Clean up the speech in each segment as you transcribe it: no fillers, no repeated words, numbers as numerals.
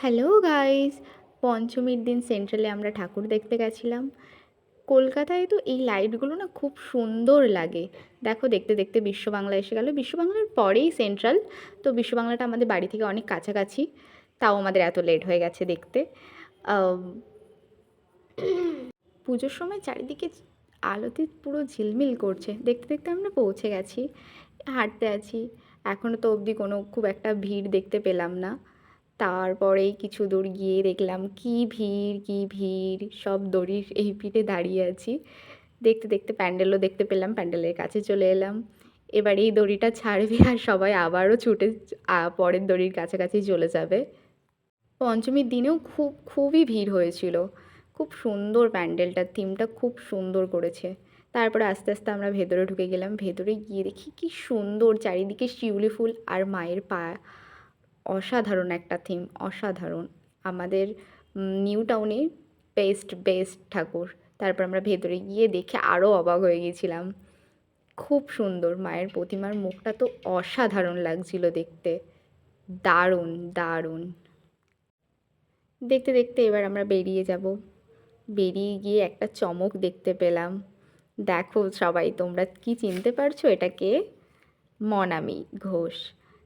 Hello guys, পঞ্চমীর দিন সেন্ট্রালে আমরা ঠাকুর দেখতে গেছিলাম। কলকাতায় তো এই লাইটগুলো না খুব সুন্দর লাগে। দেখো দেখতে দেখতে বিশ্ব বাংলা এসে গেল। বিশ্ব বাংলার পরেই সেন্ট্রাল। তো বিশ্ব বাংলাটা আমাদের বাড়ি থেকে অনেক কাছাকাছি, তাও আমাদের এত লেট হয়ে গেছে দেখতে। আম, পুজোর সময় চারিদিকে আলোতে পুরো ঝিলমিল করছে, দেখতে দেখতে আমরা পৌঁছে গেছি। হাঁটতে আছি, এখনও তো অবধি কোনো খুব একটা ভিড় দেখতে পেলাম না। তারপরেই কিছু দূর গিয়ে দেখলাম কি ভিড় কি ভিড়, সব দড়ির এই পিঠে দাঁড়িয়ে আছি। দেখতে দেখতে প্যান্ডেলও দেখতে পেলাম, প্যান্ডেলের কাছে চলে এলাম। এবার এই দড়িটা ছাড়বে আর সবাই আবারও ছুটে পরের দড়ির কাছাকাছি চলে যাবে। পঞ্চমীর দিনেও খুবই ভিড় হয়েছিল। খুব সুন্দর, প্যান্ডেলটার থিমটা খুব সুন্দর করেছে। তারপরে আস্তে আস্তে আমরা ভেতরে ঢুকে গেলাম। ভেতরে গিয়ে দেখি কি সুন্দর, চারিদিকে শিউলি ফুল আর মায়ের পা। অসাধারণ একটা থিম, অসাধারণ। আমাদের নিউ টাউনে বেস্ট বেস্ট ঠাকুর। তারপর আমরা ভেতরে গিয়ে দেখে আরও অবাক হয়ে গেছিলাম। খুব সুন্দর, মায়ের প্রতিমার মুখটা তো অসাধারণ লাগছিল দেখতে। দারুণ দারুণ। দেখতে দেখতে এবার আমরা বেরিয়ে যাব। বেরিয়ে গিয়ে একটা চমক দেখতে পেলাম। দেখো সবাই, তোমরা কি চিনতে পারছো এটাকে? মনামি ঘোষ।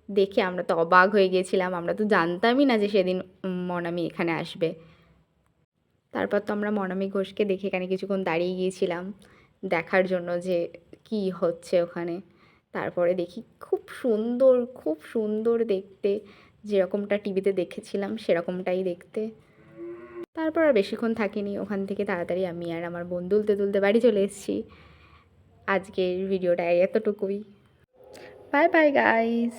দেখে আমরা তো অবাক হয়ে গেছিলাম, আমরা তো জানতামই না যে সেদিন মনামি এখানে আসবে। তারপর তো আমরা মনামি ঘোষকে দেখে এখানে কিছুক্ষণ দাঁড়িয়ে গিয়েছিলাম দেখার জন্য যে কি হচ্ছে ওখানে। তারপরে দেখি খুব সুন্দর দেখতে, যেরকমটা টিভিতে দেখেছিলাম সেরকমটাই দেখতে। তারপর আর বেশিক্ষণ থাকিনি, ওখান থেকে তাড়াতাড়ি আমি আর আমার বোন দুলতে দুলতে বাড়ি চলে এসেছি। আজকের ভিডিওটা এতটুকুই। Bye bye guys.